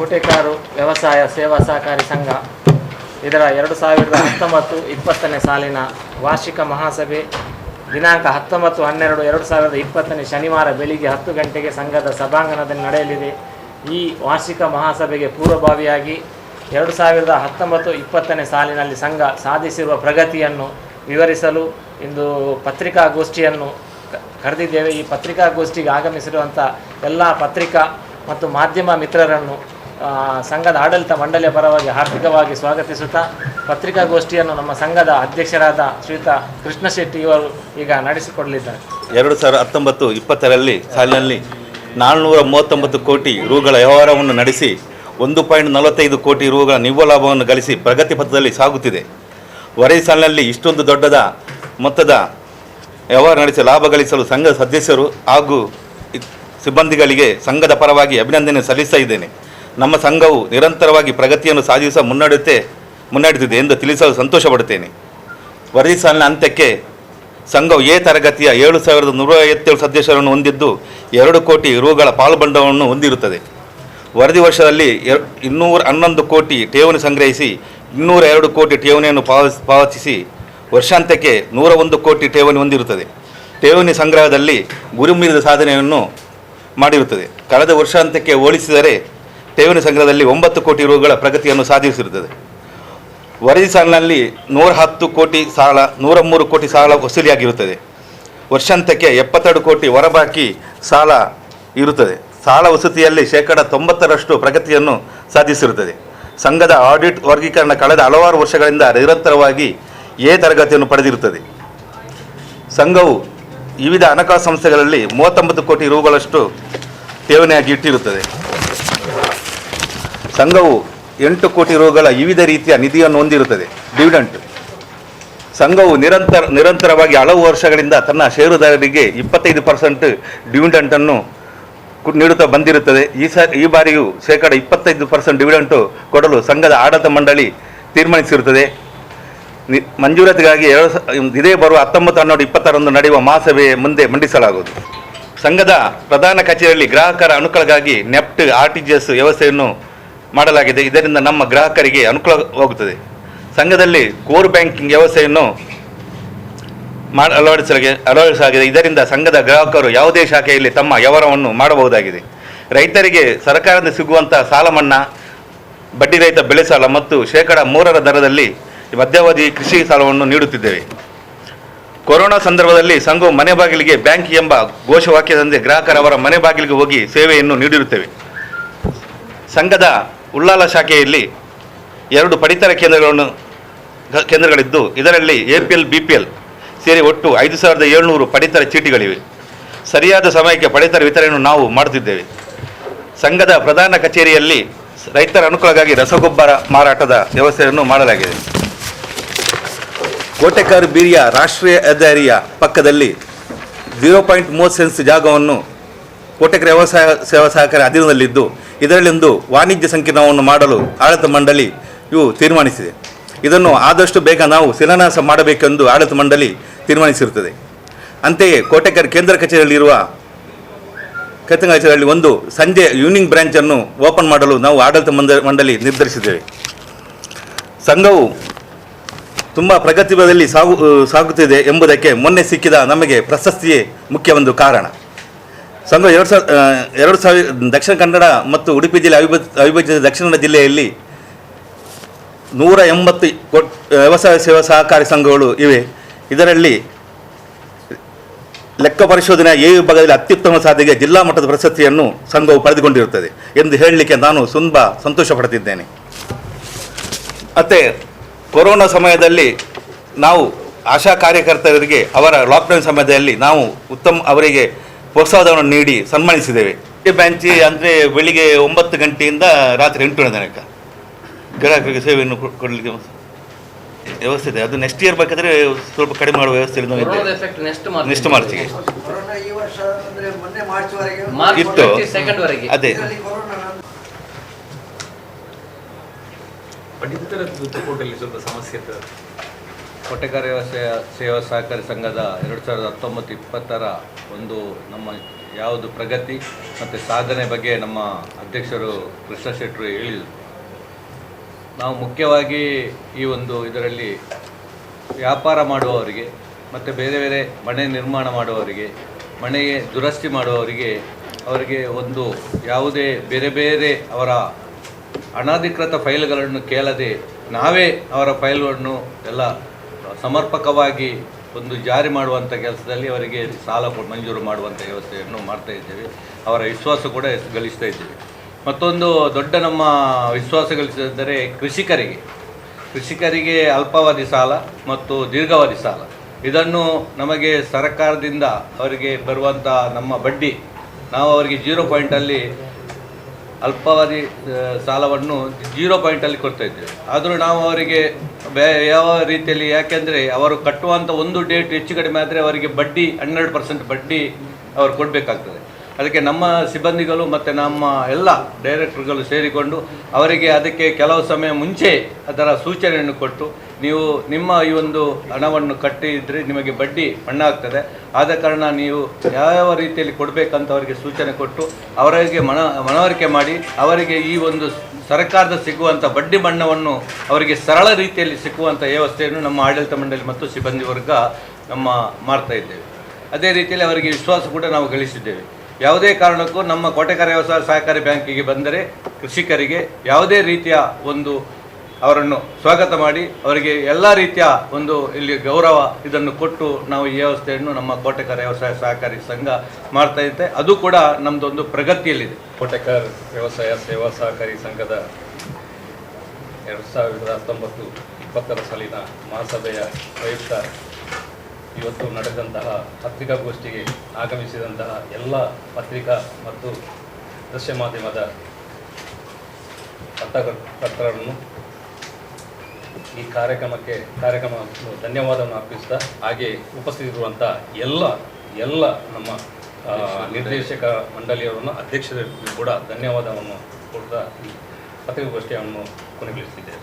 ಕೋಟೆಕಾರು ವ್ಯವಸಾಯ ಸೇವಾ ಸಹಕಾರಿ ಸಂಘ ಇದರ 2019-20 ಸಾಲಿನ ವಾರ್ಷಿಕ ಮಹಾಸಭೆ ದಿನಾಂಕ 19/12/2020 ಶನಿವಾರ ಬೆಳಿಗ್ಗೆ 10 ಗಂಟೆಗೆ ಸಂಘದ ಸಭಾಂಗಣದಲ್ಲಿ ನಡೆಯಲಿದೆ. ಈ ವಾರ್ಷಿಕ ಮಹಾಸಭೆಗೆ ಪೂರ್ವಭಾವಿಯಾಗಿ 2019-20 ಸಾಲಿನಲ್ಲಿ ಸಂಘ ಸಾಧಿಸಿರುವ ಪ್ರಗತಿಯನ್ನು ವಿವರಿಸಲು ಇಂದು ಪತ್ರಿಕಾಗೋಷ್ಠಿಯನ್ನು ಕರೆದಿದ್ದೇವೆ. ಈ ಪತ್ರಿಕಾಗೋಷ್ಠಿಗೆ ಆಗಮಿಸಿರುವಂಥ ಎಲ್ಲ ಪತ್ರಿಕಾ ಮತ್ತು ಮಾಧ್ಯಮ ಮಿತ್ರರನ್ನು ಸಂಘದ ಆಡಳಿತ ಮಂಡಳಿಯ ಪರವಾಗಿ ಹಾರ್ದಿಕವಾಗಿ ಸ್ವಾಗತಿಸುತ್ತಾ ಪತ್ರಿಕಾಗೋಷ್ಠಿಯನ್ನು ನಮ್ಮ ಸಂಘದ ಅಧ್ಯಕ್ಷರಾದ ಶ್ರೀಯುತ ಕೃಷ್ಣ ಶೆಟ್ಟಿ ಇವರು ಈಗ ನಡೆಸಿಕೊಡಲಿದ್ದಾರೆ. 2019-20 ಸಾಲಿನಲ್ಲಿ 439 ಕೋಟಿ ರೂಗಳ ವ್ಯವಹಾರವನ್ನು ನಡೆಸಿ 1.45 ಕೋಟಿ ರೂಗಳ ನಿವ್ವಳ ಲಾಭವನ್ನು ಗಳಿಸಿ ಪ್ರಗತಿ ಪಥದಲ್ಲಿ ಸಾಗುತ್ತಿದೆ. ವರದಿ ಸಾಲಿನಲ್ಲಿ ಇಷ್ಟೊಂದು ದೊಡ್ಡದ ಮೊತ್ತದ ವ್ಯವಹಾರ ನಡೆಸಿ ಲಾಭ ಗಳಿಸಲು ಸಂಘದ ಸದಸ್ಯರು ಹಾಗೂ ಸಿಬ್ಬಂದಿಗಳಿಗೆ ಸಂಘದ ಪರವಾಗಿ ಅಭಿನಂದನೆ ಸಲ್ಲಿಸ್ತಾ ಇದ್ದೇನೆ. ನಮ್ಮ ಸಂಘವು ನಿರಂತರವಾಗಿ ಪ್ರಗತಿಯನ್ನು ಸಾಧಿಸುವ ಮುನ್ನಡೆದಿದೆ ಎಂದು ತಿಳಿಸಲು ಸಂತೋಷಪಡುತ್ತೇನೆ. ವರದಿ ಸಾಲಿನ ಅಂತ್ಯಕ್ಕೆ ಸಂಘವು ಎ ತರಗತಿಯ 7,157 ಸದಸ್ಯರನ್ನು ಹೊಂದಿದ್ದು 2 ಕೋಟಿ ರೂಗಳ ಪಾಲುಬಂಡವನ್ನು ಹೊಂದಿರುತ್ತದೆ. ವರದಿ ವರ್ಷದಲ್ಲಿ 211 ಕೋಟಿ ಠೇವಣಿ ಸಂಗ್ರಹಿಸಿ 202 ಕೋಟಿ ಠೇವಣಿಯನ್ನು ಪಾವತಿಸಿ ವರ್ಷಾಂತ್ಯಕ್ಕೆ 101 ಕೋಟಿ ಠೇವಣಿ ಹೊಂದಿರುತ್ತದೆ. ಠೇವಣಿ ಸಂಗ್ರಹದಲ್ಲಿ ಗುರಿ ಮೀರಿದ ಸಾಧನೆಯನ್ನು ಮಾಡಿರುತ್ತದೆ. ಕಳೆದ ವರ್ಷಾಂತ್ಯಕ್ಕೆ ಹೋಲಿಸಿದರೆ ಠೇವಣಿ ಸಂಗ್ರಹದಲ್ಲಿ 9 ಕೋಟಿ ರೂಗಳ ಪ್ರಗತಿಯನ್ನು ಸಾಧಿಸಿರುತ್ತದೆ. ವರದಿ ಸಾಲಿನಲ್ಲಿ 110 ಕೋಟಿ ಸಾಲ 103 ಕೋಟಿ ಸಾಲ ವಸೂಲಿಯಾಗಿರುತ್ತದೆ. ವರ್ಷಾಂತ್ಯಕ್ಕೆ 72 ಕೋಟಿ ಹೊರಬಾಕಿ ಸಾಲ ಇರುತ್ತದೆ. ಸಾಲ ವಸೂಲಿಯಲ್ಲಿ 90% ಪ್ರಗತಿಯನ್ನು ಸಾಧಿಸಿರುತ್ತದೆ. ಸಂಘದ ಆಡಿಟ್ ವರ್ಗೀಕರಣ ಕಳೆದ ಹಲವಾರು ವರ್ಷಗಳಿಂದ ನಿರಂತರವಾಗಿ ಎ ತರಗತಿಯನ್ನು ಪಡೆದಿರುತ್ತದೆ. ಸಂಘವು ವಿವಿಧ ಹಣಕಾಸು ಸಂಸ್ಥೆಗಳಲ್ಲಿ 39 ಕೋಟಿ ರೂಗಳಷ್ಟು ಠೇವಣಿಯಾಗಿ ಇಟ್ಟಿರುತ್ತದೆ. ಸಂಘವು 8 ಕೋಟಿ ರೂಗಳ ವಿವಿಧ ರೀತಿಯ ನಿಧಿಯನ್ನು ಹೊಂದಿರುತ್ತದೆ. ಡಿವಿಡೆಂಟ್ ಸಂಘವು ನಿರಂತರವಾಗಿ ಹಲವು ವರ್ಷಗಳಿಂದ ತನ್ನ ಷೇರುದಾರರಿಗೆ 25% ಡಿವಿಡೆಂಟನ್ನು ನೀಡುತ್ತಾ ಬಂದಿರುತ್ತದೆ. ಈ ಬಾರಿಯೂ 25% ಡಿವಿಡೆಂಟು ಕೊಡಲು ಸಂಘದ ಆಡಳಿತ ಮಂಡಳಿ ತೀರ್ಮಾನಿಸಿರುತ್ತದೆ. ಮಂಜೂರಾತಿಗಾಗಿ ಇದೇ ಬರುವ 19/12/20 ನಡೆಯುವ ಮಹಾಸಭೆಯ ಮುಂದೆ ಮಂಡಿಸಲಾಗುವುದು. ಸಂಘದ ಪ್ರಧಾನ ಕಚೇರಿಯಲ್ಲಿ ಗ್ರಾಹಕರ ಅನುಕೂಲಕ್ಕಾಗಿ ನೆಫ್ಟ್ RTGS ವ್ಯವಸ್ಥೆಯನ್ನು ಮಾಡಲಾಗಿದೆ. ಇದರಿಂದ ನಮ್ಮ ಗ್ರಾಹಕರಿಗೆ ಅನುಕೂಲವಾಗುತ್ತದೆ. ಸಂಘದಲ್ಲಿ ಕೋರ್ ಬ್ಯಾಂಕಿಂಗ್ ವ್ಯವಸ್ಥೆಯನ್ನು ಅಳವಡಿಸಲಾಗಿದೆ. ಇದರಿಂದ ಸಂಘದ ಗ್ರಾಹಕರು ಯಾವುದೇ ಶಾಖೆಯಲ್ಲಿ ತಮ್ಮ ವ್ಯವಹಾರವನ್ನು ಮಾಡಬಹುದಾಗಿದೆ. ರೈತರಿಗೆ ಸರ್ಕಾರದಿಂದ ಸಿಗುವಂಥ ಸಾಲ ಮನ್ನಾ, ಬಡ್ಡಿರಹಿತ ಬೆಳೆ ಸಾಲ ಮತ್ತು 3% ದರದಲ್ಲಿ ಮಧ್ಯಾವಧಿ ಕೃಷಿ ಸಾಲವನ್ನು ನೀಡುತ್ತಿದ್ದೇವೆ. ಕೊರೋನಾ ಸಂದರ್ಭದಲ್ಲಿ ಸಂಘವು ಮನೆ ಬಾಗಿಲಿಗೆ ಬ್ಯಾಂಕ್ ಎಂಬ ಘೋಷವಾಕ್ಯದಂತೆ ಗ್ರಾಹಕರವರ ಮನೆ ಬಾಗಿಲಿಗೆ ಹೋಗಿ ಸೇವೆಯನ್ನು ನೀಡಿರುತ್ತೇವೆ. ಸಂಘದ ಉಳ್ಳಾಲ ಶಾಖೆಯಲ್ಲಿ 2 ಪಡಿತರ ಕೇಂದ್ರಗಳಿದ್ದು ಇದರಲ್ಲಿ APL BPL ಸೇರಿ ಒಟ್ಟು 5,700 ಪಡಿತರ ಚೀಟಿಗಳಿವೆ. ಸರಿಯಾದ ಸಮಯಕ್ಕೆ ಪಡಿತರ ವಿತರಣೆಯನ್ನು ನಾವು ಮಾಡುತ್ತಿದ್ದೇವೆ. ಸಂಘದ ಪ್ರಧಾನ ಕಚೇರಿಯಲ್ಲಿ ರೈತರ ಅನುಕೂಲಕ್ಕಾಗಿ ರಸಗೊಬ್ಬರ ಮಾರಾಟದ ವ್ಯವಸ್ಥೆಯನ್ನು ಮಾಡಲಾಗಿದೆ. ಕೋಟೆಕಾರು ಬೀರಿಯ ರಾಷ್ಟ್ರೀಯ ಹೆದ್ದಾರಿಯ ಪಕ್ಕದಲ್ಲಿ 0.30 ಸೆನ್ಸ್ ಜಾಗವನ್ನು ಕೋಟೆಕಾರು ವ್ಯವಸಾಯ ಸೇವಾ ಸಹಕಾರಿ ಅಧೀನದಲ್ಲಿದ್ದು ಇದರಲ್ಲಿಂದು ವಾಣಿಜ್ಯ ಸಂಕೀರ್ಣವನ್ನು ಮಾಡಲು ಆಡಳಿತ ಮಂಡಳಿಯು ತೀರ್ಮಾನಿಸಿದೆ. ಇದನ್ನು ಆದಷ್ಟು ಬೇಗ ನಾವು ಶಿಲಾನ್ಯಾಸ ಮಾಡಬೇಕೆಂದು ಆಡಳಿತ ಮಂಡಳಿ ತೀರ್ಮಾನಿಸಿರುತ್ತದೆ. ಅಂತೆಯೇ ಕೋಟೆಕಾರು ಕೇಂದ್ರ ಕಚೇರಿಯಲ್ಲಿರುವ ಒಂದು ಸಂಜೆ ಈವ್ನಿಂಗ್ ಬ್ರಾಂಚನ್ನು ಓಪನ್ ಮಾಡಲು ನಾವು ಆಡಳಿತ ಮಂಡಳಿ ನಿರ್ಧರಿಸಿದ್ದೇವೆ. ಸಂಘವು ತುಂಬ ಪ್ರಗತಿಪಥದಲ್ಲಿ ಸಾಗುತ್ತಿದೆ ಎಂಬುದಕ್ಕೆ ಮೊನ್ನೆ ಸಿಕ್ಕಿದ ನಮಗೆ ಪ್ರಶಸ್ತಿಯೇ ಮುಖ್ಯ ಕಾರಣ. ಸಂಘ 2000 ದಕ್ಷಿಣ ಕನ್ನಡ ಮತ್ತು ಉಡುಪಿ ಜಿಲ್ಲೆ ಅವಿಭಜಿತ ದಕ್ಷಿಣ ಕನ್ನಡ ಜಿಲ್ಲೆಯಲ್ಲಿ 180 ವ್ಯವಸಾಯ ಸೇವಾ ಸಹಕಾರಿ ಸಂಘಗಳು ಇವೆ. ಇದರಲ್ಲಿ ಲೆಕ್ಕ ಪರಿಶೋಧನೆಯ ಎ ವಿಭಾಗದಲ್ಲಿ ಅತ್ಯುತ್ತಮ ಸಾಧನೆಗೆ ಜಿಲ್ಲಾ ಮಟ್ಟದ ಪ್ರಶಸ್ತಿಯನ್ನು ಸಂಘವು ಪಡೆದುಕೊಂಡಿರುತ್ತದೆ ಎಂದು ಹೇಳಲಿಕ್ಕೆ ನಾನು ತುಂಬ ಸಂತೋಷ ಪಡುತ್ತಿದ್ದೇನೆ. ಮತ್ತು ಕೊರೋನಾ ಸಮಯದಲ್ಲಿ ನಾವು ಆಶಾ ಕಾರ್ಯಕರ್ತರಿಗೆ ಅವರ ಲಾಕ್ಡೌನ್ ಸಮಯದಲ್ಲಿ ನಾವು ಅವರಿಗೆ ಪ್ರೋತ್ಸಾಹವನ್ನು ನೀಡಿ ಸನ್ಮಾನಿಸಿದ್ದೇವೆ. ಬ್ಯಾಂಚಿ ಅಂದರೆ ಬೆಳಿಗ್ಗೆ 9 ಗಂಟೆಯಿಂದ ರಾತ್ರಿ 8 ಗಂಟೆ ತನಕ ಗ್ರಾಹಕರಿಗೆ ಸೇವೆಯನ್ನು ಕೊಡಲಿಕ್ಕೆ ವ್ಯವಸ್ಥೆ ಇದೆ. ಅದು ನೆಕ್ಸ್ಟ್ ಇಯರ್ ಬೇಕಾದರೆ ಸ್ವಲ್ಪ ಕಡಿಮೆ ಮಾಡುವ ವ್ಯವಸ್ಥೆ ನೆಕ್ಸ್ಟ್ ಮಾರ್ಚಿಗೆ ಇತ್ತು. ಅದೇ ಪಡಿತರ ದುಡ್ಡು ಕೊಡಲಿ ಸ್ವಲ್ಪ ಸಮಸ್ಯೆ ಇರ್ತದೆ. ಕೋಟೆಕಾರ ಸೇವಾ ಸಹಕಾರಿ ಸಂಘದ 2019-20 ಒಂದು ನಮ್ಮ ಯಾವುದು ಪ್ರಗತಿ ಮತ್ತು ಸಾಧನೆ ಬಗ್ಗೆ ನಮ್ಮ ಅಧ್ಯಕ್ಷರು ಕೃಷ್ಣ ಶೆಟ್ಟರು ಹೇಳಿದರು. ನಾವು ಮುಖ್ಯವಾಗಿ ಈ ಒಂದು ಇದರಲ್ಲಿ ವ್ಯಾಪಾರ ಮಾಡುವವರಿಗೆ ಮತ್ತು ಬೇರೆ ಬೇರೆ ಮನೆ ನಿರ್ಮಾಣ ಮಾಡುವವರಿಗೆ, ಮನೆಗೆ ದುರಸ್ತಿ ಮಾಡುವವರಿಗೆ, ಅವರಿಗೆ ಒಂದು ಯಾವುದೇ ಬೇರೆ ಬೇರೆ ಅವರ ಅನಧಿಕೃತ ಫೈಲ್ಗಳನ್ನು ಕೇಳದೆ ನಾವೇ ಅವರ ಫೈಲ್ಗಳನ್ನು ಎಲ್ಲ ಸಮರ್ಪಕವಾಗಿ ಒಂದು ಜಾರಿ ಮಾಡುವಂಥ ಕೆಲಸದಲ್ಲಿ ಅವರಿಗೆ ಸಾಲ ಮಂಜೂರು ಮಾಡುವಂಥ ವ್ಯವಸ್ಥೆಯನ್ನು ಮಾಡ್ತಾ ಇದ್ದೇವೆ. ಅವರ ವಿಶ್ವಾಸ ಕೂಡ ಗಳಿಸ್ತಾ ಇದ್ದೇವೆ. ಮತ್ತೊಂದು ದೊಡ್ಡ ನಮ್ಮ ವಿಶ್ವಾಸ ಗಳಿಸಿದರೆ ಕೃಷಿಕರಿಗೆ ಅಲ್ಪಾವಧಿ ಸಾಲ ಮತ್ತು ದೀರ್ಘಾವಧಿ ಸಾಲ, ಇದನ್ನು ನಮಗೆ ಸರ್ಕಾರದಿಂದ ಅವರಿಗೆ ಬರುವಂಥ ನಮ್ಮ ಬಡ್ಡಿ, ನಾವು ಅವರಿಗೆ 0 ಪಾಯಿಂಟಲ್ಲಿ ಅಲ್ಪಾವಧಿ ಸಾಲವನ್ನು 0 ಪಾಯಿಂಟಲ್ಲಿ ಕೊಡ್ತಾ ಇದ್ದೇವೆ. ಆದರೂ ನಾವು ಅವರಿಗೆ ಯಾವ ರೀತಿಯಲ್ಲಿ, ಯಾಕೆಂದರೆ ಅವರು ಕಟ್ಟುವಂಥ ಒಂದು ಡೇಟ್ ಹೆಚ್ಚು ಕಡಿಮೆ ಆದರೆ ಅವರಿಗೆ ಬಡ್ಡಿ 12% ಬಡ್ಡಿ ಅವರು ಕೊಡಬೇಕಾಗ್ತದೆ. ಅದಕ್ಕೆ ನಮ್ಮ ಸಿಬ್ಬಂದಿಗಳು ಮತ್ತು ನಮ್ಮ ಎಲ್ಲ ಡೈರೆಕ್ಟರ್ಗಳು ಸೇರಿಕೊಂಡು ಅವರಿಗೆ ಅದಕ್ಕೆ ಕೆಲವು ಸಮಯ ಮುಂಚೆ ಅದರ ಸೂಚನೆಯನ್ನು ಕೊಟ್ಟು, ನೀವು ನಿಮ್ಮ ಈ ಒಂದು ಹಣವನ್ನು ಕಟ್ಟಿದರೆ ನಿಮಗೆ ಬಡ್ಡಿ ಮಣ್ಣಾಗ್ತದೆ, ಆದ ಕಾರಣ ನೀವು ಯಾವ ರೀತಿಯಲ್ಲಿ ಕೊಡಬೇಕಂತ ಅವರಿಗೆ ಸೂಚನೆ ಕೊಟ್ಟು ಅವರಿಗೆ ಮನವರಿಕೆ ಮಾಡಿ ಅವರಿಗೆ ಈ ಒಂದು ಸರ್ಕಾರದ ಸಿಗುವಂಥ ಬಡ್ಡಿ ಬಣ್ಣವನ್ನು ಅವರಿಗೆ ಸರಳ ರೀತಿಯಲ್ಲಿ ಸಿಕ್ಕುವಂಥ ವ್ಯವಸ್ಥೆಯನ್ನು ನಮ್ಮ ಆಡಳಿತ ಮಂಡಳಿ ಮತ್ತು ಸಿಬ್ಬಂದಿ ವರ್ಗ ನಮ್ಮ ಮಾಡ್ತಾ ಇದ್ದೇವೆ. ಅದೇ ರೀತಿಯಲ್ಲಿ ಅವರಿಗೆ ವಿಶ್ವಾಸ ಕೂಡ ನಾವು ಗಳಿಸಿದ್ದೇವೆ. ಯಾವುದೇ ಕಾರಣಕ್ಕೂ ನಮ್ಮ ಕೋಟೆಕಾರ ವ್ಯವಸಾಯ ಸಹಕಾರಿ ಬ್ಯಾಂಕಿಗೆ ಬಂದರೆ ಕೃಷಿಕರಿಗೆ ಯಾವುದೇ ರೀತಿಯ ಒಂದು ಅವರನ್ನು ಸ್ವಾಗತ ಮಾಡಿ ಅವರಿಗೆ ಎಲ್ಲ ರೀತಿಯ ಒಂದು ಇಲ್ಲಿ ಗೌರವ ಇದನ್ನು ಕೊಟ್ಟು ನಾವು ಈ ವ್ಯವಸ್ಥೆಯನ್ನು ನಮ್ಮ ಕೋಟೆಕಾರ ವ್ಯವಸಾಯ ಸಹಕಾರಿ ಸಂಘ ಮಾಡ್ತಾ ಇದ್ದೆ. ಅದು ಕೂಡ ನಮ್ಮದೊಂದು ಪ್ರಗತಿಯಲ್ಲಿದೆ. ಕೋಟೆಕಾರ ವ್ಯವಸಾಯ ಸೇವಾ ಸಹಕಾರಿ ಸಂಘದ 2019-20 ಸಾಲಿನ ಮಹಾಸಭೆಯ ಪ್ರಯುಕ್ತ ಇವತ್ತು ನಡೆದಂತಹ ಪತ್ರಿಕಾಗೋಷ್ಠಿಗೆ ಆಗಮಿಸಿದಂತಹ ಎಲ್ಲ ಪತ್ರಿಕಾ ಮತ್ತು ದೃಶ್ಯ ಮಾಧ್ಯಮದ ಪತ್ರಕರ್ತರನ್ನು ಈ ಕಾರ್ಯಕ್ರಮವನ್ನು ಧನ್ಯವಾದವನ್ನು ಅರ್ಪಿಸ್ತಾ, ಹಾಗೆ ಉಪಸ್ಥಿತರಿರುವಂಥ ಎಲ್ಲ ನಮ್ಮ ನಿರ್ದೇಶಕ ಮಂಡಳಿಯವರನ್ನು, ಅಧ್ಯಕ್ಷರಿಗೂ ಕೂಡ ಧನ್ಯವಾದವನ್ನು ಕೊಡ್ತಾ ಪತ್ರಿಕಾಗೋಷ್ಠಿಯನ್ನು ಕೊನೆಗೊಳಿಸಿದ್ದೇವೆ.